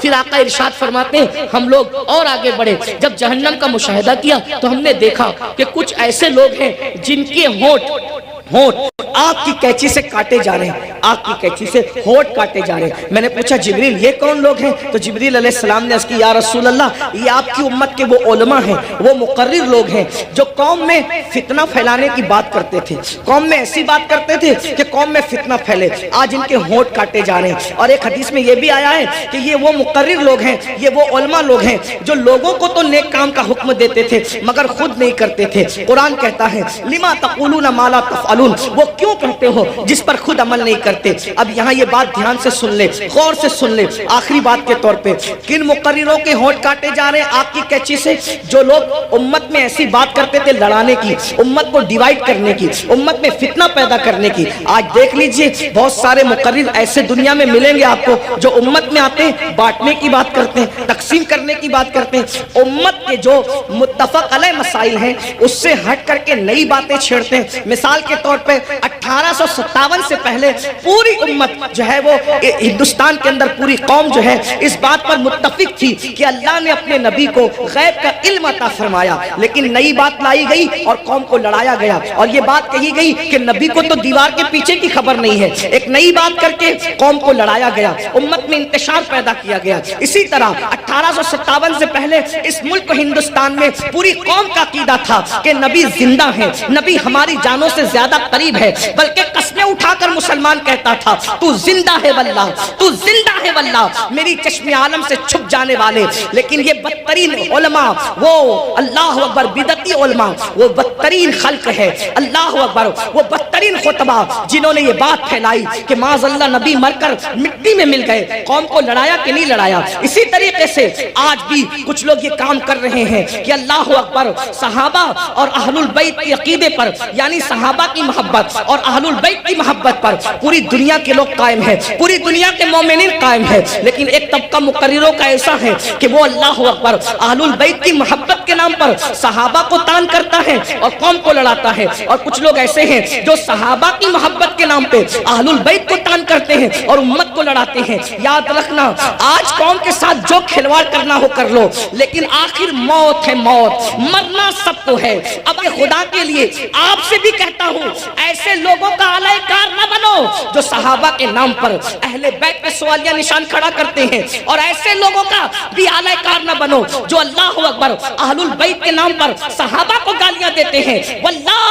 پھر آقا ارشاد فرماتے ہیں ہم لوگ اور آگے بڑھے، جب جہنم کا مشاہدہ کیا تو ہم نے دیکھا کہ کچھ ایسے لوگ ہیں جن کے ہونٹ آگ کی کینچی سے کاٹے جا رہے ہیں، آگ کی کینچی سے ہونٹ کاٹے جا رہے ہیں۔ میں نے پوچھا جبریل یہ کون لوگ ہیں؟ تو جبریل علیہ السلام نے عرض کی یا رسول اللہ یہ آپ کی امت کے وہ علماء ہیں، وہ مقرر لوگ ہیں جو قوم میں فتنہ پھیلانے کی بات کرتے تھے، قوم میں ایسی بات کرتے تھے کہ قوم میں فتنہ پھیلے، آج ان کے ہونٹ کاٹے جا رہے ہیں۔ اور ایک حدیث میں یہ بھی آیا ہے کہ یہ وہ مقرر لوگ ہیں، یہ وہ علماء لوگ ہیں جو لوگوں کو تو نیک کام کا حکم دیتے تھے مگر خود نہیں کرتے تھے۔ قرآن کہتا ہے لما تقولون ما لا تفعلون، وہ کیوں کہتے ہو جس پر خود عمل نہیں کرتے۔ اب یہاں یہ بات دھیان سے سن لے، غور سے سن لے، آخری بات کے طور پہ کن مقرروں کے ہونٹ کاٹے جا رہے ہیں آگ کی کینچی سے؟ جو لوگ امت میں ایسی بات کرتے تھے لڑانے کی، امت کو ڈیوائیڈ کرنے کی، امت میں فتنہ پیدا کرنے کی۔ آج دیکھ لیجئے بہت سارے مقرر ایسے دنیا میں ملیں گے آپ کو جو امت میں آتے ہیں بانٹنے کی بات کرتے ہیں، تقسیم کرنے کی بات کرتے ہیں، امت کے جو متفق علیہ مسائل ہیں اس سے ہٹ کر کے نئی باتیں چھیڑتے ہیں۔ مثال کے طور پہ 1857 سے پہلے پوری امت جو ہے وہ ہندوستان کے اندر پوری قوم جو ہے اس بات پر متفق تھی کہ اللہ نے اپنے نبی کو غیب کا علم عطا فرمایا، لیکن نئی بات لائی گئی اور قوم کو لڑایا گیا، اور یہ بات کہی گئی کہ نبی کو تو دیوار کے پیچھے کی خبر نہیں ہے، ایک نئی بات کر کے قوم کو لڑایا گیا، امت میں انتشار پیدا کیا گیا۔ اسی طرح 1857 سے پہلے اس ملک ہندوستان میں پوری قوم کا عقیدہ تھا کہ نبی زندہ ہے، نبی ہماری جانوں سے زیادہ قریب ہے، بلکہ قسمیں اٹھا کر مسلمان کہتا تھا تو زندہ ہے واللہ، تو زندہ ہے واللہ، میری چشم عالم سے چھپ جانے والے۔ لیکن یہ بدترین علماء، وہ اللہ اکبر بدعتی علماء، وہ بدترین خلق ہے، اللہ اکبر، وہ بدترین خطبہ جنہوں نے یہ بات پھیلائی کہ معاذ اللہ نبی مر کر مٹی میں مل گئے، قوم کو لڑایا کہ نہیں لڑایا۔ اسی طریقے سے آج بھی کچھ لوگ یہ کام کر رہے ہیں کہ اللہ اکبر صحابہ اور اہل البیت کے عقیدے پر، یعنی صحابہ کی محبت اور اہل البیت کی محبت پر پوری دنیا کے لوگ قائم ہیں، پوری دنیا کے مومنین قائم ہیں، لیکن ایک طبقہ مقرروں کا ایسا ہے کہ وہ اللہ اکبر اہل البیت کی محبت کے نام پر صحابہ کو تان کرتا ہے اور قوم کو لڑاتا ہے، اور کچھ لوگ ایسے ہیں جو صحابہ کی محبت کے نام پہ اہل البیت کو تان کرتے ہیں اور امت کو لڑاتے ہیں۔ یاد رکھنا آج قوم کے ساتھ جو کھلواڑ کرنا ہو کر لو، لیکن آخر موت ہے، موت، مرنا سب کو ہے۔ اب خدا کے لیے آپ سے بھی کہتا ہوں ایسے لوگوں کا اعلی کار نہ بنو جو صحابہ کے نام پر اہل بیت پہ سوالیہ نشان کھڑا کرتے ہیں، اور ایسے لوگوں کا بھی اعلی کار نہ بنو جو اللہ اکبر اہل البیت کے نام پر صحابہ کو گالیاں دیتے ہیں۔ واللہ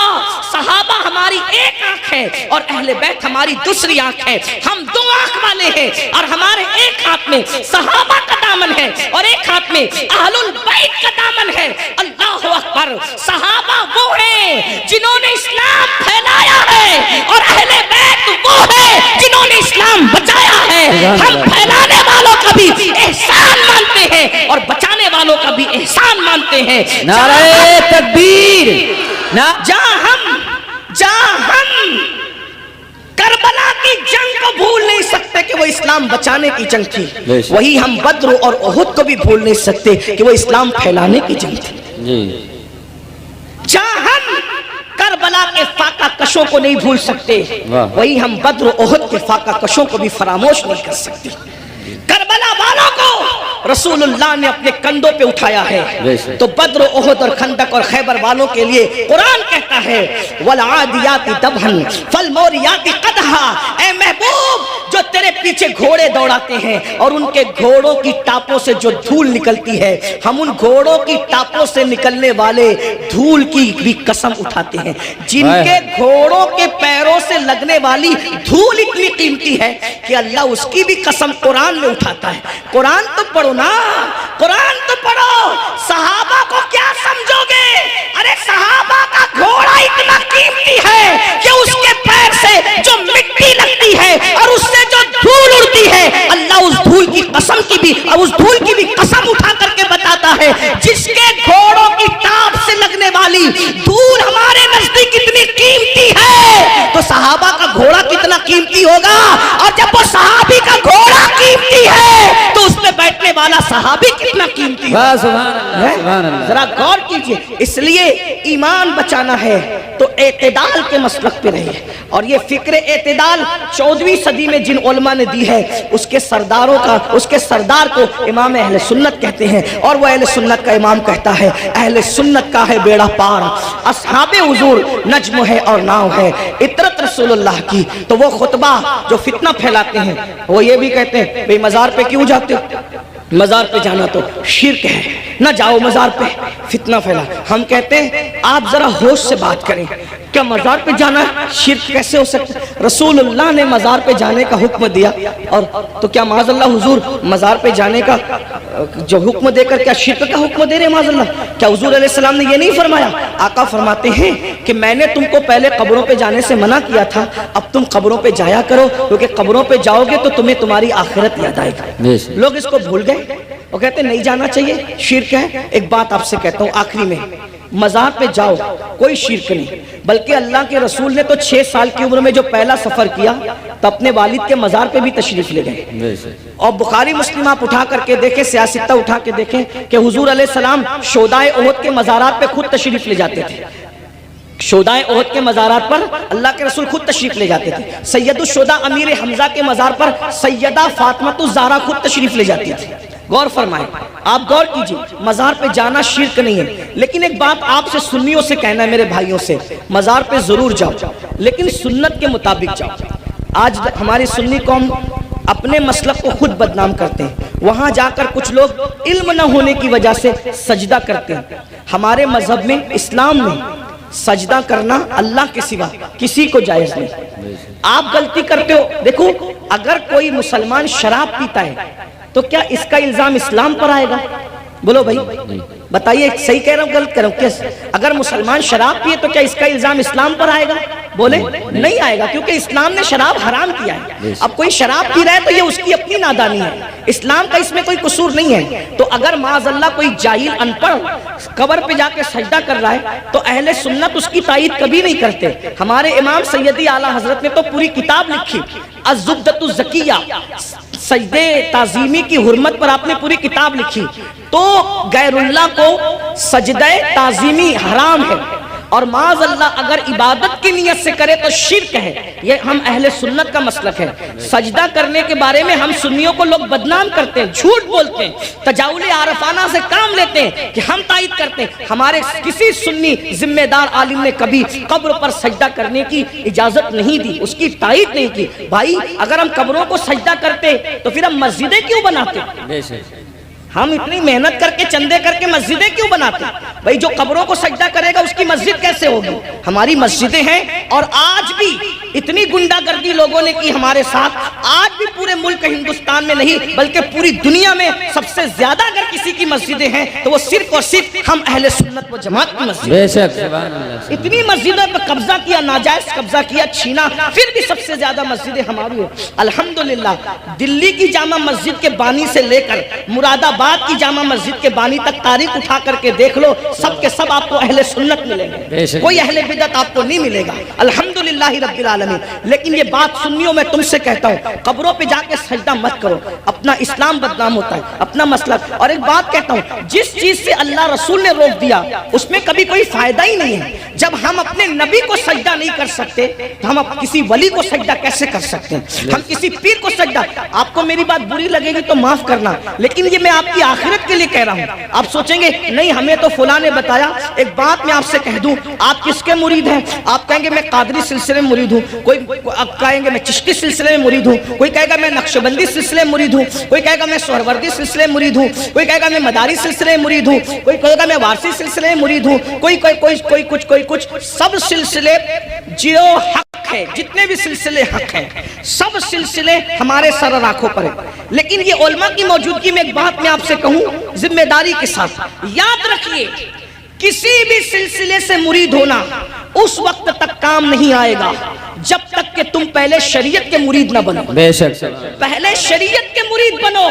صحابہ ہماری ایک آنکھ ہے اور اہل بیت ہماری دوسری آنکھ ہے، ہم دو آنکھ والے ہیں، اور ہمارے ایک ہاتھ میں صحابہ کا دامن ہے اور ایک ہاتھ میں اہل البیت کا دامن ہے۔ اللہ اکبر، صحابہ وہ ہیں جنہوں نے اسلام پھیلایا ہے، اور اہل بیت وہ ہیں جنہوں نے اسلام بچایا ہے۔ ہم پھیلانے والوں کا بھی احسان مانتے ہیں اور بچانے والوں کا بھی احسان مانتے ہیں۔ نعرہ تکبیر! جہاں ہم کربلا کی جنگ کو بھول نہیں سکتے کہ وہ اسلام بچانے کی جنگ تھی، وہی ہم بدر اور احد کو بھی بھول نہیں سکتے کہ وہ اسلام پھیلانے کی جنگ تھی۔ جہاں ہم کربلا کے فاقہ کشوں کو نہیں بھول سکتے، وہی ہم بدر و احد کے فاقہ کشوں کو بھی فراموش نہیں کر سکتے۔ کربلا والوں کو رسول اللہ نے اپنے کندھوں پہ اٹھایا ہے، تو بدر و احد اور خندق اور خیبر والوں کے لیے قرآن کہتا ہے وَالْعَادِيَاتِ دَبْحًا فَالْمُورِيَاتِ قَدْحًا، اے محبوب جو تیرے پیچھے گھوڑے دوڑاتے ہیں اور ان کے گھوڑوں کی ٹاپوں سے جو دھول نکلتی ہے، ہم ان گھوڑوں کی ٹاپوں سے نکلنے والے دھول کی بھی قسم اٹھاتے ہیں۔ جن کے گھوڑوں کے پیروں سے لگنے والی دھول اتنی قیمتی ہے کہ اللہ اس کی بھی قسم قرآن میں اٹھاتا ہے۔ قرآن تو پڑھو نا، قرآن تو پڑھو۔ صحابہ کو کیا سمجھو گے؟ ارے صحابہ کا گھوڑا اتنا قیمتی ہے کہ اس کے پیر سے جو مٹی لگتی ہے اور اس سے جو دھول اڑتی ہے، اللہ اس دھول کی قسم کی بھی، اس دھول کی بھی قسم اٹھا کر کے بتاتا ہے جس کے گھوڑوں کی ٹاپ سے لگنے والی دھول ہمارے نزدیک اتنی قیمتی ہے تو صحابہ کا گھوڑا کتنا قیمتی ہوگا۔ اور جب وہ صحابی کا گھوڑا قیمتی ہے تو اس میں بیٹھنے والا صحابی کتنا قیمتی ہے۔ ذرا غور کیجئے۔ اس لیے ایمان بچانا ہے تو اعتدال کے مسلک پہ رہیے، اور یہ فکر اعتدال 14ویں صدی میں جن علماء نے دی ہے اس کے سردار کو امام اہل سنت کہتے ہیں، اور وہ اہل سنت کا امام کہتا ہے اہل سنت کا ہے بیڑا پار، اصحاب حضور نجم ہے اور ناؤ ہے، اطرت رسول اللہ کی۔ تو وہ خطبہ جو فتنہ پھیلاتے ہیں وہ یہ بھی کہتے ہیں بھئی مزار پہ کیوں جاتے ہو؟ مزار پہ جانا تو شرک ہے، نہ جاؤ مزار پہ، فتنہ پھیلا۔ ہم کہتے ہیں آپ ذرا ہوش سے بات کریں، کیا مزار پہ جانا شرک کیسے ہو سکتا ہے؟ رسول اللہ نے مزار پہ جانے کا حکم دیا، اور تو کیا معاذ اللہ حضور مزار پہ جانے کا جو حکم دے کر کیا شرک کا حکم دے رہے ہیں معاذ اللہ؟ کیا حضور علیہ السلام نے یہ نہیں فرمایا؟ آقا فرماتے ہیں کہ میں نے تم کو پہلے قبروں پہ جانے سے منع کیا تھا، اب تم قبروں پہ جایا کرو، کیونکہ قبروں پہ جاؤ گے تو تمہیں تمہاری آخرت یاد آئے گی۔ لوگ اس کو بھول گئے، وہ کہتے ہیں نہیں جانا چاہیے، شرک ہے۔ ایک بات آپ سے کہتا ہوں آخری میں، مزار پہ جاؤ کوئی شرک نہیں، بلکہ اللہ کے رسول نے تو 6 سال کی عمر میں جو پہلا سفر کیا تو اپنے والد کے مزار پہ بھی تشریف لے گئے۔ اور بخاری مسلم آپ اٹھا کر کے دیکھیں، سیاستہ اٹھا کے دیکھیں کہ حضور علیہ السلام شہدائے احد کے مزارات پہ خود تشریف لے جاتے تھے۔ شہدائے احد کے مزارات پر اللہ کے رسول خود تشریف لے جاتے تھے۔ سید الشہداء امیر حمزہ کے مزار پر سیدہ فاطمہ الزہرا خود تشریف لے جاتی تھی۔ غور فرمائیں، آپ غور کیجئے، مزار پہ جانا شرک نہیں ہے، لیکن ایک بات آپ سے سنیوں سے کہنا ہے، میرے بھائیوں سے، مزار پہ ضرور جاؤ لیکن سنت کے مطابق جاؤ۔ آج ہماری سنی قوم اپنے مسلک کو خود بدنام کرتے ہیں، وہاں جا کر کچھ لوگ علم نہ ہونے کی وجہ سے سجدہ کرتے ہیں۔ ہمارے مذہب میں، اسلام میں سجدہ کرنا اللہ کے سوا کسی کو جائز نہیں۔ آپ غلطی کرتے ہو، دیکھو اگر کوئی مسلمان شراب پیتا ہے تو کیا اس کا الزام اسلام پر آئے گا؟ بولو بھائی، بتائیے صحیح کہہ رہا ہوں غلط کہہ رہا ہوں؟ اگر مسلمان شراب پیے تو کیا اس کا الزام اسلام پر آئے گا؟ بولے نہیں آئے گا، کیونکہ اسلام نے شراب حرام کیا ہے۔ اب کوئی شراب پی رہا ہے تو یہ اس کی اپنی نادانی ہے، اسلام کا اس میں کوئی قصور نہیں ہے۔ تو اگر معاذ اللہ کوئی جاہل ان پڑھ قبر پہ جا کے سجدہ کر رہا ہے تو اہل سنت اس کی تائید کبھی نہیں کرتے۔ ہمارے امام سیدی اعلیٰ حضرت نے تو پوری کتاب لکھی، الزبدۃ الزکیہ، سجدے تعظیمی کی حرمت پر آپ نے پوری کتاب لکھی۔ تو غیر اللہ کو سجدہ تعظیمی حرام ہے، اور معاذ اللہ اگر عبادت کی نیت سے کرے تو شرک ہے۔ یہ ہم اہل سنت کا مسلک ہے۔ سجدہ کرنے کے بارے میں ہم سنیوں کو لوگ بدنام کرتے ہیں، جھوٹ بولتے ہیں، تجاؤل عارفانہ سے کام لیتے ہیں کہ ہم تائید کرتے ہیں۔ ہمارے کسی سنی ذمہ دار عالم نے کبھی قبر پر سجدہ کرنے کی اجازت نہیں دی، اس کی تائید نہیں کی۔ بھائی اگر ہم قبروں کو سجدہ کرتے تو پھر ہم مسجدیں کیوں بناتے؟ ہم اتنی محنت کر کے چندے کر کے مسجدیں کیوں بناتے؟ بھائی جو قبروں کو سجدہ کرے گا اس کی مسجد کیسے ہوگی؟ ہماری مسجدیں ہیں، اور آج بھی اتنی گنڈا گردی لوگوں نے کی ہمارے ساتھ، آج بھی پورے ملک ہندوستان میں نہیں بلکہ پوری دنیا میں سب سے زیادہ اگر کسی کی مسجدیں ہیں تو وہ صرف اور صرف ہم اہل سنت و جماعت کی مسجد۔ بے شک، سبحان اللہ۔ اتنی مسجدوں پر قبضہ کیا، ناجائز قبضہ کیا، چھینا، پھر بھی سب سے زیادہ مسجدیں ہماری ہیں۔ الحمدللہ دلی کی جامع مسجد کے بانی سے لے کر مراد آباد کی جامع مسجد کے بانی تک تاریخ اٹھا کر کے دیکھ لو، سب کے سب آپ کو اہل سنت ملیں گے، کوئی اہل بدعت آپ کو نہیں ملے گا، الحمدللہ رب العالمین۔ لیکن یہ بات سنیوں میں تم سے کہتا ہوں، قبروں پہ جا کے سجدہ مت کرو، اپنا اسلام بدنام ہوتا ہے، اپنا مسلک۔ اور ایک بات کہتا ہوں، جس چیز سے اللہ رسول نے روک دیا اس میں کبھی کوئی فائدہ ہی نہیں ہے۔ جب ہم اپنے نبی کو سجدہ نہیں کر سکتے تو ہم کسی ولی کو سجدہ کیسے کر سکتے ہیں؟ ہم کسی پیر کو سجدہ، آپ کو میری بات بری لگے گی تو معاف کرنا، لیکن یہ میں آپ کی آخرت کے لیے کہہ رہا ہوں۔ آپ سوچیں گے نہیں ہمیں تو فلاں نے بتایا۔ ایک بات میں آپ سے کہہ دوں، آپ کس کے مرید ہیں؟ آپ کہیں گے میں قادری سلسلے میں مرید ہوں، کوئی کہیں گے میں چشتی سلسلے میں مرید ہوں، کوئی کہے گا میں نقشبندی سلسلے میں مرید ہوں، کوئی کہے گا میں سہروردی سلسلے میں مرید ہوں، کوئی کہے گا میں مداری سلسلے میں مرید ہوں، کوئی کہے گا میں وارسی سلسلے میں مرید ہوں، کوئی کچھ۔ سب سلسلے جو حق ہے، جتنے بھی سلسلے حق ہیں، سب سلسلے ہمارے سر اور آنکھوں پر ہیں۔ لیکن یہ علماء کی موجودگی میں ایک بات میں آپ سے کہوں ذمہ داری کے ساتھ، یاد رکھیے کسی بھی سلسلے سے مرید ہونا اس وقت تک کام نہیں آئے گا جب تک کہ تم پہلے شریعت کے مرید نہ بنو۔ بے شک، پہلے شریعت کے مرید بنو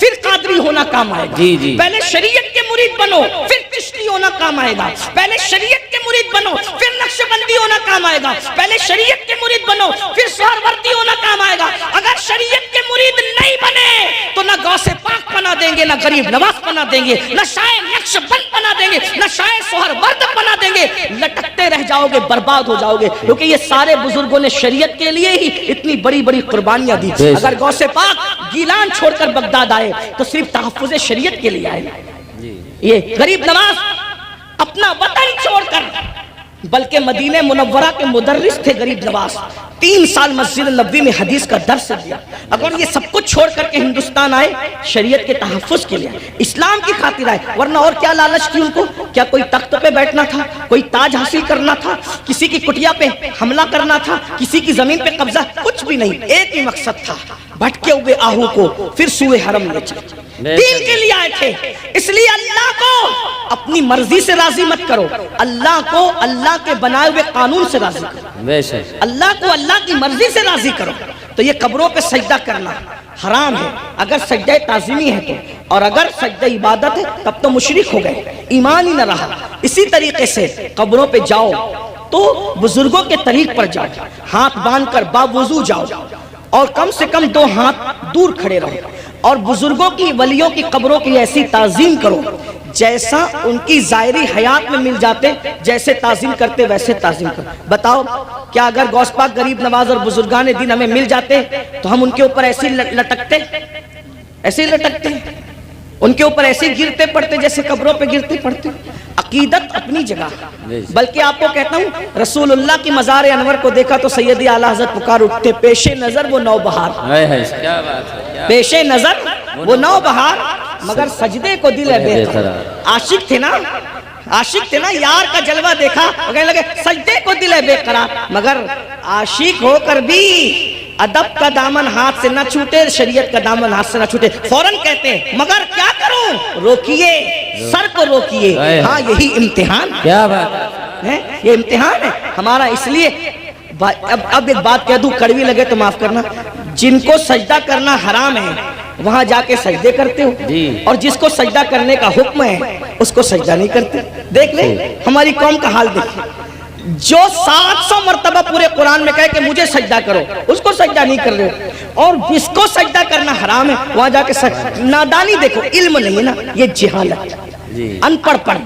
پھر قادری ہونا کام آئے گا۔ پہلے شریعت کے مرید بنو پھر چشتی ہونا کام آئے گا۔ پہلے شریعت کے مرید بنو پھر نقشبندی ہونا کام آئے گا۔ پہلے شریعت کے مرید بنو پھر سہروردی ہونا کام آئے گا۔ اگر شریعت کے مرید نہیں بنے تو نہ غوث پاک بنا دیں گے، نہ غریب نواز بنا دیں گے، نہ شاعر نقشبند بنا دیں گے۔ دیں گے، نشائے سہر ورد بنا دیں گے، لٹکتے رہ جاؤ گے، برباد ہو جاؤ گے، کیونکہ یہ سارے بزرگوں نے شریعت کے لیے ہی اتنی بڑی بڑی قربانیاں دی۔ اگر غوث پاک گیلان چھوڑ کر بغداد آئے تو صرف تحفظ شریعت کے لیے آئے۔ یہ غریب نواز اپنا وطن چھوڑ کر، بلکہ مدینہ منورہ کے مدرس تھے غریب نواز، 3 سال مسجد نبوی میں حدیث کا درس دیا۔ اگر یہ سب کچھ چھوڑ کر کے ہندوستان آئے شریعت کے تحفظ کے لیے، اسلام کی خاطر آئے، ورنہ اور کیا لالچ تھی ان کو؟ کیا کوئی تخت پہ بیٹھنا تھا، کوئی تاج حاصل کرنا تھا، کسی کی کٹیا پہ حملہ کرنا تھا، کسی کی زمین پہ قبضہ؟ کچھ بھی نہیں، ایک ہی مقصد تھا، بھٹکے ہوئے آہو کو پھر سوئے حرم لے چلے۔ دین کے لیے آئے تھے، اس لیے اللہ کو اپنی مرضی سے راضی مت کرو، اللہ کو اللہ کے بنائے ہوئے قانون سے راضی کرو، اللہ کو اللہ کی مرضی سے راضی کرو۔ تو یہ قبروں پہ سجدہ کرنا حرام ہے، اگر سجدہ تعظیمی ہے تو، اور اگر سجدہ عبادت ہے تب تو مشرک ہو گئے، ایمان ہی نہ رہا۔ اسی طریقے سے قبروں پہ جاؤ تو بزرگوں کے طریق پر جاؤ، ہاتھ باندھ کر باوضو جاؤ، اور کم سے کم 2 ہاتھ دور کھڑے رہو، اور بزرگوں کی ولیوں کی قبروں کی ایسی تعظیم کرو جیسا ان کی ظاہری حیات میں مل جاتے، جیسے تعظیم کرتے ویسے تعظیم کرو۔ بتاؤ کیا اگر غوث پاک غریب نواز اور بزرگان دین ہمیں مل جاتے تو ہم ان کے اوپر ایسے لٹکتے، ایسے ہی لٹکتے، ان کے اوپر ایسے گرتے پڑتے جیسے قبروں پہ گرتے پڑتے؟ عقیدت اپنی جگہ، بلکہ آپ کو کہتا ہوں رسول اللہ کی مزار انور کو دیکھا تو سیدی اعلیٰ حضرت پکار اٹھتے، پیش نظر وہ نوبہار، پیش نظر وہ نوبہار، مگر سجدے کو دل ہے بے قرار۔ عاشق تھے نا، عاشق تھے نا، یار کا جلوہ دیکھا کہنے لگے سجدے کو دل ہے بے قرار، مگر عاشق ہو کر بھی ادب کا دامن ہاتھ سے نہ چھوٹے، شریعت کا دامن ہاتھ سے نہ چھوٹے، فوراً کہتے ہیں مگر کیا کروں؟ روکیے، سر کو روکیے، ہاں یہی امتحان، کیا بات ہے، یہ امتحان ہے ہمارا۔ اس لیے اب ایک بات کہہ دوں، کڑوی لگے تو معاف کرنا، جن کو سجدہ کرنا حرام ہے وہاں جا کے سجدے کرتے ہو، اور جس کو سجدہ کرنے کا حکم ہے اس کو سجدہ نہیں کرتے۔ دیکھ لیں ہماری قوم کا حال دیکھیں، جو 700 مرتبہ پورے قرآن میں کہے کہ مجھے سجدہ کرو، اس کو سجدہ نہیں کر رہے ہو، اور جس کو سجدہ کرنا حرام ہے وہاں جا کے نادانی دیکھو، علم نہیں ہے نا، یہ جہالت، ان پڑھ پڑھ،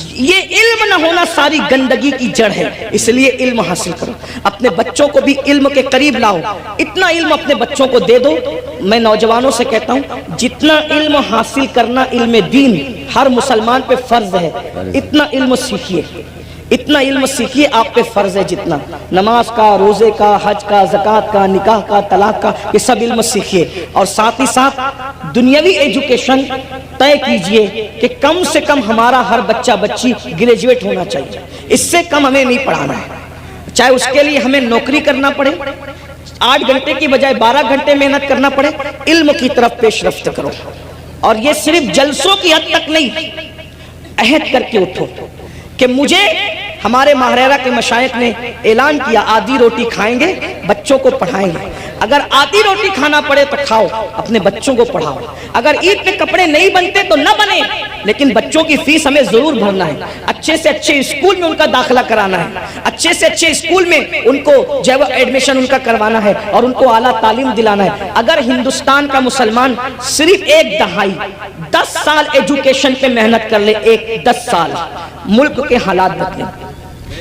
یہ علم نہ ہونا ساری گندگی کی جڑ ہے۔ اس لیے علم حاصل کرو، اپنے بچوں کو بھی علم کے قریب لاؤ، اتنا علم اپنے بچوں کو دے دو۔ میں نوجوانوں سے کہتا ہوں جتنا علم حاصل کرنا علم دین ہر مسلمان پہ فرض ہے، اتنا علم سیکھیے، اتنا علم سیکھیے، آپ پہ فرض ہے جتنا نماز کا، روزے کا، حج کا، زکوٰۃ کا، نکاح کا، طلاق کا، یہ سب علم سیکھیے، اور ساتھ ہی ساتھ دنیاوی ایجوکیشن طے کیجئے کہ کم سے کم ہمارا ہر بچہ بچی گریجویٹ ہونا چاہیے، اس سے کم ہمیں نہیں پڑھانا ہے، چاہے اس کے لیے ہمیں نوکری کرنا پڑے، 8 گھنٹے کی بجائے 12 گھنٹے محنت کرنا پڑے، علم کی طرف پیش رفت کرو۔ اور یہ صرف جلسوں کی حد تک نہیں، عہد کر کے اٹھو کہ مجھے، ہمارے ماہرہ کے مشائخ نے اعلان کیا آدھی روٹی کھائیں گے، بچوں کو پڑھائیں گے، اگر آدھی روٹی کھانا پڑے تو کھاؤ، اپنے بچوں کو پڑھاؤ، اگر عید پہ کپڑے نہیں بنتے تو نہ بنے، لیکن بچوں کی فیس ہمیں ضرور بھرنا ہے، اچھے سے اچھے اسکول میں ان کا داخلہ کرانا ہے، اچھے سے اچھے اسکول میں ان کو جو ہے ایڈمیشن ان کا کروانا ہے، اور ان کو اعلیٰ تعلیم دلانا ہے۔ اگر ہندوستان کا مسلمان صرف 1 دہائی 10 سال ایجوکیشن پہ محنت کر لے، 10 سال، ملک کے حالات بدلیں۔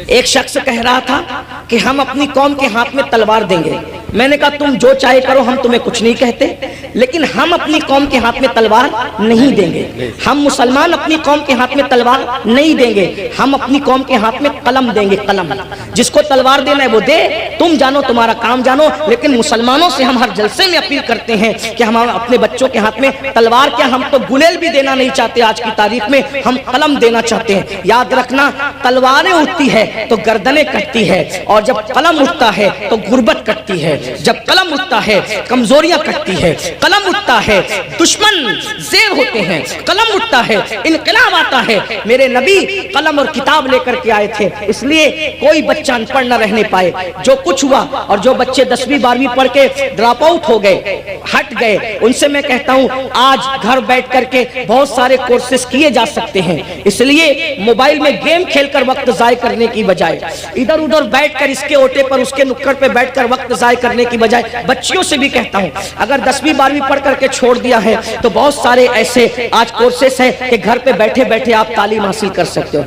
ایک شخص کہہ رہا تھا کہ ہم اپنی قوم کے ہاتھ میں تلوار دیں گے، میں نے کہا تم جو چاہے کرو، ہم تمہیں کچھ نہیں کہتے، لیکن ہم اپنی قوم کے ہاتھ میں تلوار نہیں دیں گے، ہم مسلمان اپنی قوم کے ہاتھ میں تلوار نہیں دیں گے، ہم اپنی قوم کے ہاتھ میں قلم دیں گے، قلم، جس کو تلوار دینا ہے وہ دے، تم جانو تمہارا کام جانو، لیکن مسلمانوں سے ہم ہر جلسے میں اپیل کرتے ہیں کہ ہم اپنے بچوں کے ہاتھ میں تلوار کیا، ہم تو گلیل بھی دینا نہیں چاہتے، آج کی تاریخ میں ہم قلم دینا چاہتے ہیں۔ یاد رکھنا تلواریں اٹھتی ہے تو گردنیں کٹتی ہے، اور جب قلم اٹھتا ہے تو غربت کٹتی ہے، جب قلم اٹھتا ہے کمزوریاں کٹتی ہے، قلم اٹھتا ہے دشمن زیر ہوتے ہیں، قلم اٹھتا ہے انقلاب آتا ہے۔ میرے نبی قلم اور کتاب لے کر کے آئے تھے، اس لیے کوئی بچہ ان پڑھ نہ رہنے پائے۔ جو کچھ ہوا، اور جو بچے 10ویں 12ویں پڑھ کے ڈراپ آؤٹ ہو گئے، ہٹ گئے، ان سے میں کہتا ہوں آج گھر بیٹھ کر کے بہت سارے کورسز کیے جا سکتے ہیں، اس لیے موبائل میں گیم کھیل کر وقت ضائع کرنے کی بجائے ادھر ادھر بیٹھ کر اس کے اوٹے پر اس کے نکڑ پہ بیٹھ کر وقت ضائع کرنے کی بجائے بچیوں سے بھی کہتا ہوں اگر 10ویں 12ویں پڑھ کر کے چھوڑ دیا ہے تو بہت سارے ایسے آج کورسز ہیں کہ گھر پہ بیٹھے بیٹھے آپ تعلیم حاصل کر سکتے ہو۔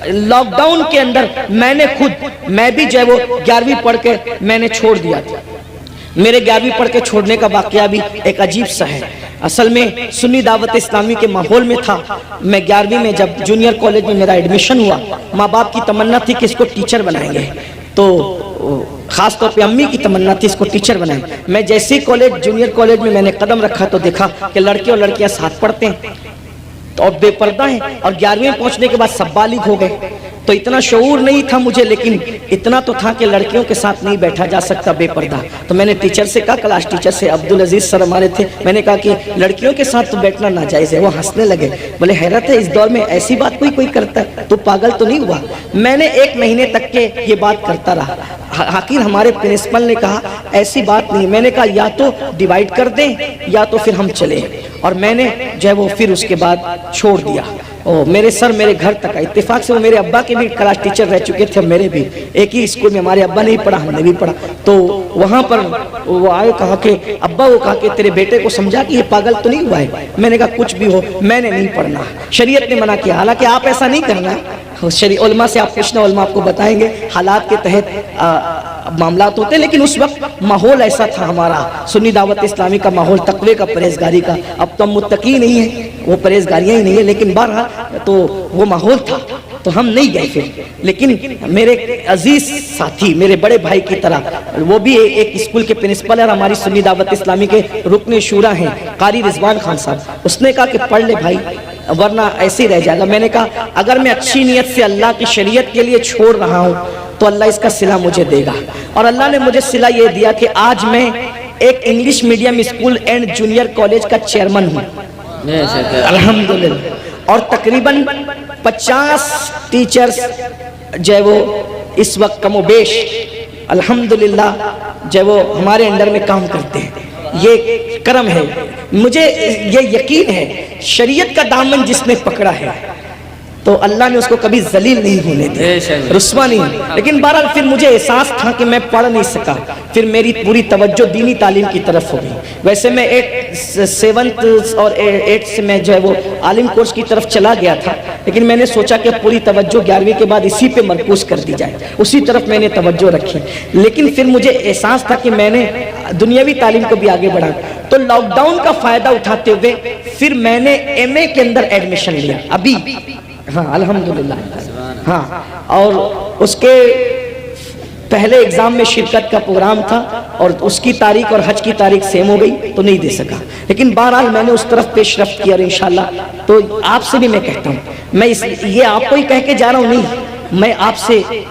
لاک ڈاؤن کے اندر میں بھی جو ہے وہ 11ویں پڑھ کے میں نے چھوڑ دیا تھا۔ میرے 11ویں پڑھ کے چھوڑنے کا واقعہ بھی ایک عجیب سا ہے۔ اصل میں سنی دعوت اسلامی کے ماحول میں تھا۔ میں 11ویں میں جب جونیئر کالج میں میرا ایڈمیشن ہوا، ماں باپ کی تمنا تھی کہ اس کو ٹیچر بنائیں گے، تو خاص طور پہ امی کی تمنا تھی اس کو ٹیچر بنائیں۔ میں جیسے ہی جونیئر کالج میں نے قدم رکھا تو دیکھا کہ لڑکے اور لڑکیاں ساتھ پڑھتے ہیں اور بے پردہ ہیں، اور 11ویں پہنچنے کے بعد سب بالغ ہو گئے۔ تو اتنا شعور نہیں تھا مجھے، لیکن اتنا تو تھا کہ لڑکیوں کے ساتھ نہیں بیٹھا جا سکتا بے پردہ۔ تو میں نے ٹیچر سے کہا، کلاس ٹیچر سے، عبدالعزیز سر ہمارے تھے، میں نے کہا کہ لڑکیوں کے ساتھ تو بیٹھنا ناجائز ہے۔ وہ ہنسنے لگے، بولے حیرت ہے اس دور میں ایسی بات کوئی کرتا ہے، تو پاگل تو نہیں ہوا؟ میں نے 1 مہینے تک کے یہ بات کرتا رہا۔ آخر ہمارے پرنسپل نے کہا ایسی بات نہیں۔ میں نے کہا یا تو ڈیوائیڈ کر دیں یا تو پھر ہم چلیں، اور میں نے جو ہے وہ پھر اس کے بعد چھوڑ دیا۔ میرے سر میرے گھر تک، اتفاق سے وہ میرے ابا کے بھی کلاس ٹیچر رہ چکے تھے، میرے بھی ایک ہی اسکول میں، ہمارے ابا نے بھی پڑھا، ہم نے بھی پڑھا۔ تو وہاں پر وہ آئے، کہا کہ ابا، وہ کہا کہ تیرے بیٹے کو سمجھا کہ یہ پاگل تو نہیں ہوا ہے؟ میں نے کہا کچھ بھی ہو میں نے نہیں پڑھنا، شریعت نے منع کیا۔ حالانکہ آپ ایسا نہیں کرنا، علماء سے آپ پوچھنا، علماء آپ کو بتائیں گے حالات کے تحت معاملات ہوتے ہیں، لیکن اس وقت ماحول ایسا تھا ہمارا سنی دعوت اسلامی کا ماحول، تقوی کا، پرہیزگاری کا۔ اب تو ہم متقی نہیں ہیں، وہ پرہیزگاریاں ہی نہیں ہیں، لیکن بہرحال تو وہ ماحول تھا تو ہم نہیں گئے پھر۔ لیکن میرے عزیز ساتھی، میرے بڑے بھائی کی طرح، وہ بھی ایک اسکول کے پرنسپل اور ہماری سنی دعوت اسلامی کے رکن شورا ہیں، قاری رضوان خان صاحب، اس نے کہا کہ پڑھ لے بھائی ورنہ ایسے ہی رہ جائے گا۔ میں نے کہا اگر میں اچھی نیت سے اللہ کی شریعت کے لیے چھوڑ رہا ہوں تو اللہ اس کا صلہ مجھے دے گا، اور اللہ نے مجھے صلہ یہ دیا کہ آج میں ایک English medium school and junior college کا چیئرمین ہوں الحمدللہ، اور تقریباً 50 ٹیچرز جو ہے وہ اس وقت کم و بیش الحمدللہ جو ہے وہ ہمارے انڈر میں کام کرتے ہیں۔ یہ کرم ہے، مجھے یہ یقین ہے شریعت کا دامن جس نے پکڑا ہے تو اللہ نے اس کو کبھی ذلیل نہیں ہونے دیا، رسوا نہیں۔ لیکن بہرحال پھر مجھے احساس تھا کہ میں پڑھ نہیں سکا، پھر میری پوری توجہ دینی تعلیم کی طرف ہو گئی۔ ویسے میں 7th اور 8th سے میں جو ہے وہ عالم کورس کی طرف چلا گیا تھا، لیکن میں نے سوچا کہ پوری توجہ 11ویں کے بعد اسی پہ مرکوز کر دی جائے، اسی طرف میں نے توجہ رکھی۔ لیکن پھر مجھے احساس تھا کہ میں نے دنیاوی تعلیم کو بھی آگے بڑھا، تو لاک ڈاؤن کا فائدہ اٹھاتے ہوئے پھر میں نے MA کے اندر ایڈمیشن لیا ابھی، ہاں الحمدللہ، ہاں، اور اس کے پہلے ایگزام میں شرکت کا پروگرام تھا اور اس کی تاریخ اور حج کی تاریخ سیم ہو گئی تو نہیں دے سکا، لیکن بہرحال میں نے اس طرف پیش رفت کیا، اور انشاءاللہ تو آپ سے بھی میں کہتا ہوں، میں یہ آپ کو ہی کہہ کے جا رہا ہوں نہیں،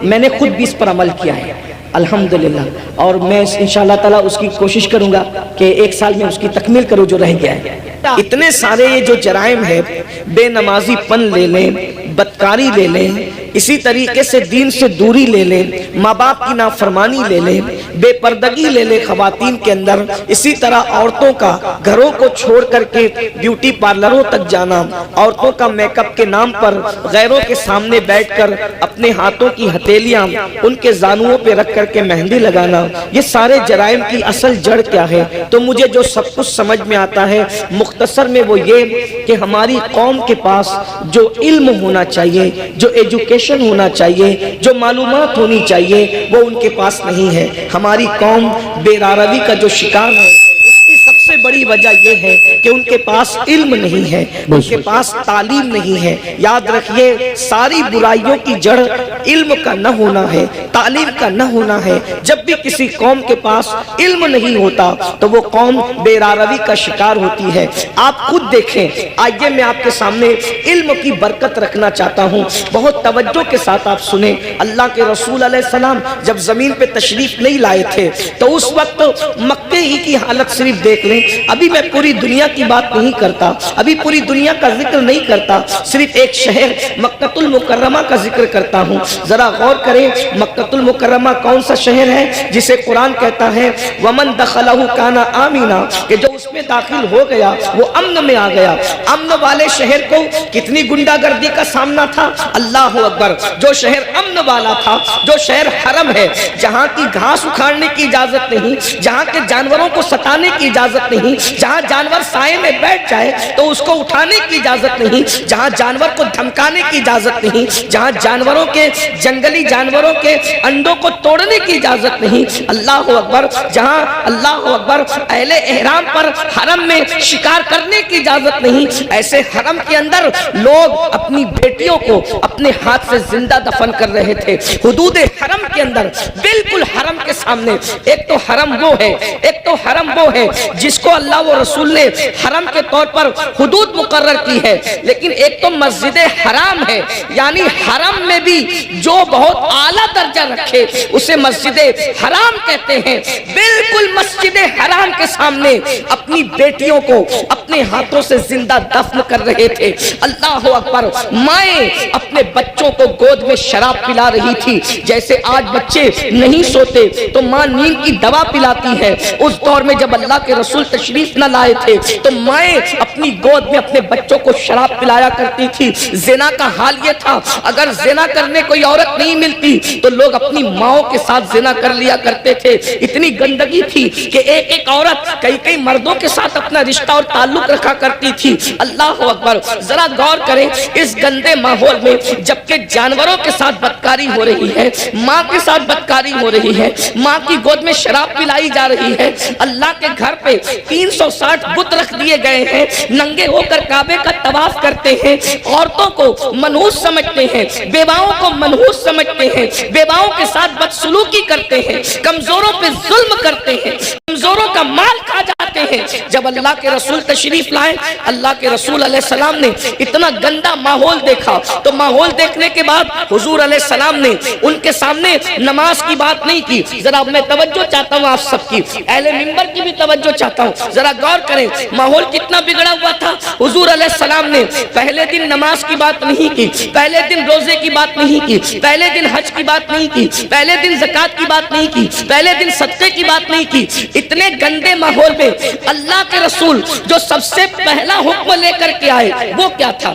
میں نے خود بھی اس پر عمل کیا ہے الحمدللہ، اور میں انشاءاللہ تعالیٰ اس کی کوشش کروں گا کہ 1 سال میں اس کی تکمیل کروں جو رہ گیا ہے۔ اتنے سارے یہ جو جرائم ہے، بے نمازی پن لے لیں، بدکاری لے لیں، اسی طریقے سے دین سے دوری لے لیں، ماں باپ کی نافرمانی لے لیں، بے پردگی لے لیں خواتین کے اندر، اسی طرح عورتوں کا گھروں کو چھوڑ کر کے بیوٹی پارلروں تک جانا، عورتوں کا میک اپ کے نام پر غیروں کے سامنے بیٹھ کر اپنے ہاتھوں کی ہتھیلیاں ان کے زانوؤں پہ رکھ کر کے مہندی لگانا، یہ سارے جرائم کی اصل جڑ کیا ہے؟ تو مجھے جو سب کچھ سمجھ میں آتا ہے مختصر میں وہ یہ کہ ہماری قوم کے پاس جو علم ہونا چاہیے، جو ایجوکیشن ہونا چاہیے، جو معلومات ہونی چاہیے، وہ ان کے پاس نہیں ہے۔ ہماری قوم بے راروی کا جو شکار ہے، اس کی سب سے بڑی وجہ یہ ہے کہ ان کے پاس علم نہیں ہے، ان کے پاس تعلیم نہیں ہے۔ یاد رکھیے ساری برائیوں کی جڑ علم کا نہ ہونا ہے، تعلیم کا نہ ہونا ہے۔ جب بھی کسی قوم کے پاس علم نہیں ہوتا تو وہ قوم بے راروی کا شکار ہوتی ہے۔ آپ خود دیکھیں، آئیے میں آپ کے سامنے علم کی برکت رکھنا چاہتا ہوں، بہت توجہ کے ساتھ آپ سنیں۔ اللہ کے رسول علیہ السلام جب زمین پہ تشریف نہیں لائے تھے تو اس وقت مکے ہی کی حالت صرف دیکھ لیں، لیکن ابھی میں پوری دنیا کی بات نہیں کرتا, ابھی پوری دنیا کا ذکر نہیں کرتا, صرف ایک شہر مکہ المکرمہ کا ذکر کرتا ہوں. ذرا غور کریں, مکہ المکرمہ کون سا شہر ہے جسے قرآن کہتا ہے وَمَن دَخَلَهُ كَانَ آمِنًا, کہ جو اس میں داخل ہو گیا وہ امن میں آ گیا. امن والے شہر کو کتنی گنڈا گردی کا سامنا تھا, اللہ اکبر. جو شہر امن والا تھا, جو شہر حرم ہے, جہاں کی گھاس اکھاڑنے کی اجازت نہیں, جہاں کے جانوروں کو ستانے کی اجازت نہیں, جہاں جانور سائے میں بیٹھ جائے تو اس کو اٹھانے کی اجازت نہیں, جہاں جانور کو دھمکانے کی اجازت نہیں, جہاں جانوروں کے جنگلی جانوروں کے انڈوں کو توڑنے کی اجازت نہیں, اللہ اکبر. جہاں اللہ اکبر اہل احرام پر حرم میں شکار کرنے کی اجازت نہیں, ایسے حرم کے اندر لوگ اپنی بیٹیوں کو اپنے ہاتھ سے زندہ دفن کر رہے تھے. حدود حرم کے اندر, بالکل حرم کے سامنے. ایک تو حرم وہ ہے, ایک تو حرم وہ ہے جس کو اللہ و رسول نے حرم کے طور پر حدود مقرر کی ہے, لیکن ایک تو مسجد حرام ہے, یعنی حرم میں بھی جو بہت اعلیٰ درجہ رکھے اسے مسجد حرام کہتے ہیں. بالکل مسجد حرام کے سامنے اپنی بیٹیوں کو اپنے ہاتھوں سے زندہ دفن کر رہے تھے. اللہ اکبر. مائیں اپنے بچوں کو گود میں شراب پلا رہی تھی. جیسے آج بچے نہیں سوتے تو ماں نیند کی دوا پلاتی ہے, اس دور میں جب اللہ کے رسول تشریف نہ لائے تھے تو مائیں اپنی گود میں اپنے بچوں کو شراب پلایا کرتی تھی. زنا کا حال یہ تھا, اگر زنا کرنے کوئی عورت نہیں ملتی تو لوگ اپنی ماؤں کے ساتھ زنا کر لیا کرتے تھے. اتنی گندگی تھی کہ ایک ایک عورت کئی کئی مردوں کے ساتھ اپنا رشتہ اور تعلق رکھا کرتی تھی. اللہ اکبر. ذرا غور کریں, اس گندے ماحول میں جبکہ جانوروں کے ساتھ بدکاری ہو رہی ہے, ماں کے ساتھ بدکاری ہو رہی ہے, ماں کی گود میں شراب پلائی جا رہی ہے, اللہ کے گھر پہ 360 بت رکھ دیے گئے ہیں, ننگے ہو کر کعبے کا طواف کرتے ہیں, عورتوں کو منحوس سمجھتے ہیں, بیواؤں کو منحوس سمجھتے ہیں, بیواؤں کے ساتھ بدسلوکی کرتے ہیں, کمزوروں پہ ظلم کرتے ہیں, کمزوروں کا مال کھا جاتے ہیں. جب اللہ کے رسول تشریف لائے, اللہ کے رسول علیہ السلام نے اتنا گندا ماحول دیکھا تو ماحول دیکھنے کے بعد حضور علیہ السلام نے ان کے سامنے نماز کی بات نہیں کی. ذرا میں توجہ چاہتا ہوں آپ سب کی, اہل منبر کی بھی توجہ چاہتا ہوں. ذرا غور کریں ماحول کتنا بگڑا ہوا تھا. حضور علیہ السلام نے پہلے دن نماز کی بات نہیں کی, پہلے دن روزے کی بات نہیں کی, پہلے دن حج کی بات نہیں کی, پہلے دن زکات کی بات نہیں کی, پہلے دن صدقے کی بات نہیں کی. اتنے گندے ماحول میں اللہ کے رسول جو سب سے پہلا حکم لے کر کے آئے وہ کیا تھا؟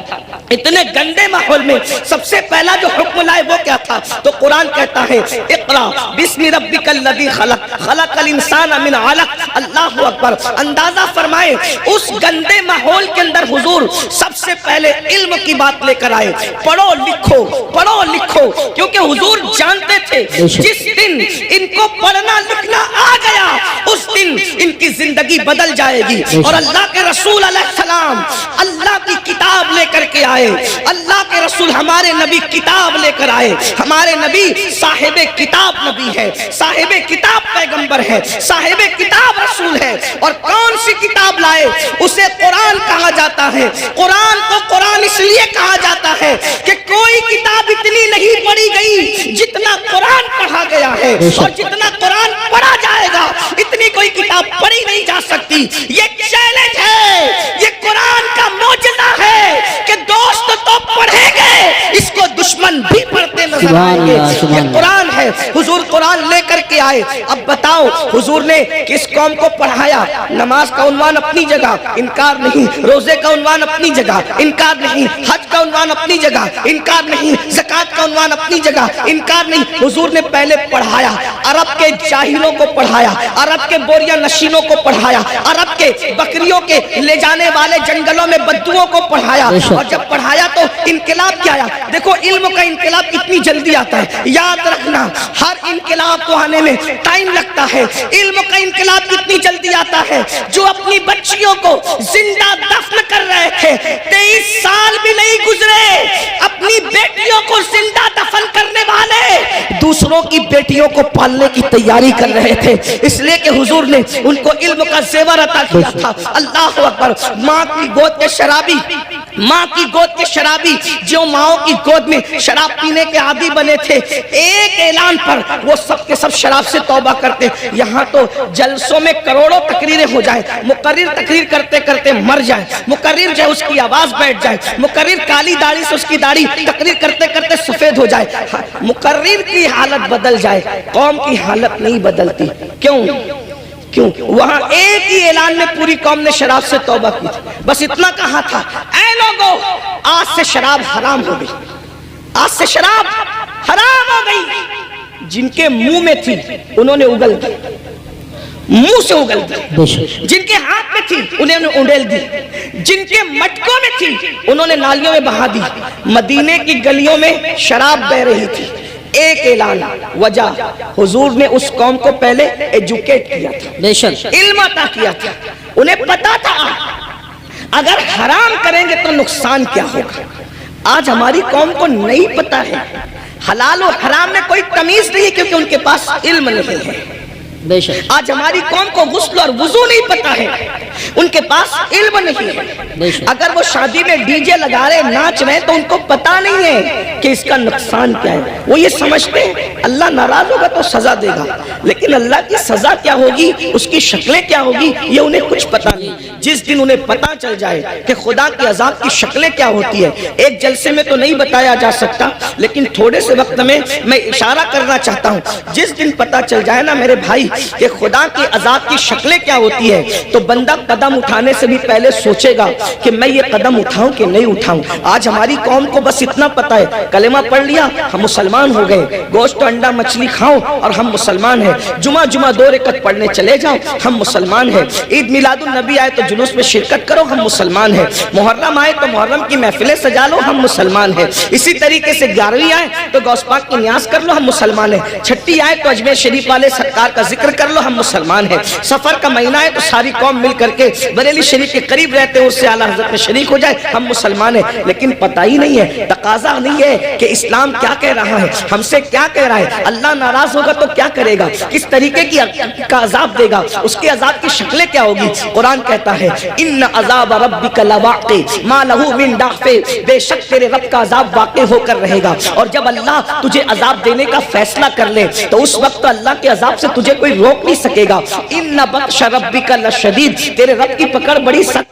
اتنے گندے ماحول میں سب سے پہلا جو حکم لائے وہ کیا تھا؟ تو قرآن کہتا ہے اقرا بسم ربک الذی خلق خلق الانسان من علق. اللہ اکبر. اندازہ فرمائیں اس گندے ماحول کے اندر حضور سب سے پہلے علم کی بات لے کر آئے. پڑھو لکھو, پڑھو لکھو, کیونکہ حضور جانتے تھے جس دن ان کو پڑھنا لکھنا آ گیا اس دن ان کی زندگی بدل جائے گی. اور اللہ کے رسول علیہ السلام اللہ کی کتاب لے کر کے آئے. اللہ کے رسول ہمارے نبی کتاب لے کر آئے. ہمارے نبی صاحب کتاب نبی ہے, صاحب کتاب پیغمبر ہے, صاحب کتاب رسول ہے. اور کون سی کتاب لائے؟ اسے قرآن کہا جاتا ہے. قرآن کو قرآن اس لیے کہا جاتا ہے کہ کوئی کتاب اتنی نہیں پڑھی گئی جتنا قرآن پڑھا گیا ہے, اور جتنا قرآن پڑھا جائے گا اتنی کوئی کتاب پڑھی نہیں جا سکتی. یہ چیلنج ہے, یہ قرآن کا معجزہ ہے کہ دوست تو پڑھیں گے, اس کو دشمن بھی پڑھتے نظر آئیں گے. یہ قرآن ہے. حضور قرآن لے کر کے آئے. اب بتاؤ حضور نے کس قوم کو پڑھایا؟ نماز کا عنوان اپنی جگہ, انکار نہیں. روزے کا عنوان اپنی جگہ, انکار نہیں. حج کا عنوان اپنی جگہ, انکار نہیں. زکات کا عنوان اپنی جگہ, انکار نہیں. حضور نے پہلے پڑھایا, عرب کے جاہلوں کو پڑھایا, عرب کے بوریا نشینوں کو پڑھایا, عرب کے بکریوں کے لے جانے والے جنگلوں میں بدوؤں کو پڑھایا. اور جب پڑھایا تو انقلاب کیا آیا؟ دیکھو علم کا انقلاب کتنی جلدی آتا ہے. یاد رکھنا ہر انقلاب کو آنے میں ٹائم لگتا ہے. علم کا انقلاب کتنی جلدی آتا ہے. جو اپنی بچیوں کو زندہ دفن کر رہے تھے 23 سال بھی نہیں گزرے, اپنی بیٹیوں کو زندہ دفن کرنے والے دوسروں کی بیٹیوں کو پالنے کی تیاری کر رہے تھے. اس لیے کہ کہ حضور نے ان کو علم کا زیور عطا کیا تھا. اللہ اکبر. ماں کی گود کے شرابی، ماں کی گود کے شرابی جو ماؤں کی گود میں شراب پینے کے عادی بنے تھے، ایک اعلان پر وہ سب کے سب شراب سے توبہ کرتے. یہاں تو جلسوں میں کروڑوں تقریریں ہو جائیں، مقرر تقریر کرتے کرتے مر جائے، مقرر جو اس کی آواز بیٹھ جائے، مقرر کالی داڑھی سے اس کی داڑھی تقریر کرتے کرتے سفید ہو جائے، مقرر کی حالت بدل جائے، قوم کی حالت نہیں بدلتی. کیوں؟ وہاں ایک ہی اعلان میں پوری قوم نے شراب سے توبہ کی تھی. بس اتنا کہا تھا، اے لوگوں آج سے شراب حرام ہو گئی، آج سے شراب حرام ہو گئی. جن کے منہ میں تھی انہوں نے اگل دی، منہ سے اگل دی. جن کے ہاتھ میں تھی انہوں نے انڈیل دی، جن کے مٹکوں میں تھی انہوں نے نالیوں میں بہا دی. مدینے کی گلیوں میں شراب بہ رہی تھی. ایک اعلان، وجہ حضور نے اس قوم کو پہلے ایجوکیٹ کیا تھا، علم عطا کیا تھا. انہیں پتا تھا اگر حرام کریں گے تو نقصان کیا ہوگا. آج ہماری قوم کو نہیں پتا ہے، حلال و حرام میں کوئی تمیز نہیں ہے کیونکہ ان کے پاس علم نہیں ہے. آج ہماری قوم کو غسل اور وضو نہیں پتا ہے، ان کے پاس علم نہیں ہے. اگر وہ شادی میں ڈی جے لگا رہے ناچ رہے تو ان کو پتا نہیں ہے کہ اس کا نقصان کیا ہے. وہ یہ سمجھتے ہیں اللہ ناراض ہوگا تو سزا دے گا، لیکن اللہ کی سزا کیا ہوگی، اس کی شکلیں کیا ہوگی، یہ انہیں کچھ پتا نہیں. جس دن انہیں پتا چل جائے کہ خدا کی عذاب کی شکلیں کیا ہوتی ہے، ایک جلسے میں تو نہیں بتایا جا سکتا لیکن تھوڑے سے وقت میں اشارہ کرنا چاہتا ہوں. جس دن پتا چل جائے نا میرے بھائی کہ خدا کی عذاب کی شکلیں کیا ہوتی ہے تو بندہ قدم اٹھانے سے بھی پہلے سوچے گا کہ میں یہ قدم اٹھاؤں کہ نہیں اٹھاؤں. آج ہماری قوم کو بس اتنا پتا ہے کلمہ پڑھ لیا ہم مسلمان ہو گئے، گوشت انڈا مچھلی کھاؤ اور ہم مسلمان ہیں، جمعہ 2 رکعت پڑھنے چلے جاؤ ہم مسلمان ہیں، عید میلاد النبی آئے تو جلوس میں شرکت کرو ہم مسلمان ہیں، محرم آئے تو محرم کی محفلیں سجا لو ہم مسلمان ہیں، اسی طریقے سے 11ویں آئے تو غوث پاک کی نیاز کر لو ہم مسلمان ہیں، 6 آئے تو اجمیر شریف والے سرکار کا ذکر کر لو ہم مسلمان ہیں، سفر کا مہینہ ہے تو ساری قوم مل کر کے بریلی شریف کے قریب رہتے ہیں اس سے اعلیٰ حضرت میں شریک ہو جائے ہم مسلمان ہیں. لیکن پتہ ہی نہیں ہے، تقاضا نہیں ہے کہ اسلام کیا کہہ رہا ہے، ہم سے کیا کہہ رہا ہے. اللہ ناراض ہوگا تو کیا کرے گا، کس طریقے کا عذاب دے گا، اس کے عذاب کی شکلیں کیا ہوگی. قرآن کہتا ہے ان عذاب ربک لواقع ما لہ من دافع، بے شک تیرے رب کا عذاب واقع ہو کر رہے گا. اور جب اللہ تجھے عذاب دینے کا فیصلہ کر لے تو اس وقت اللہ کے عذاب سے تجھے کوئی روک نہیں سکے گا. ان بطش ربک لشدید، تیرے رب کی پکڑ بڑی سخت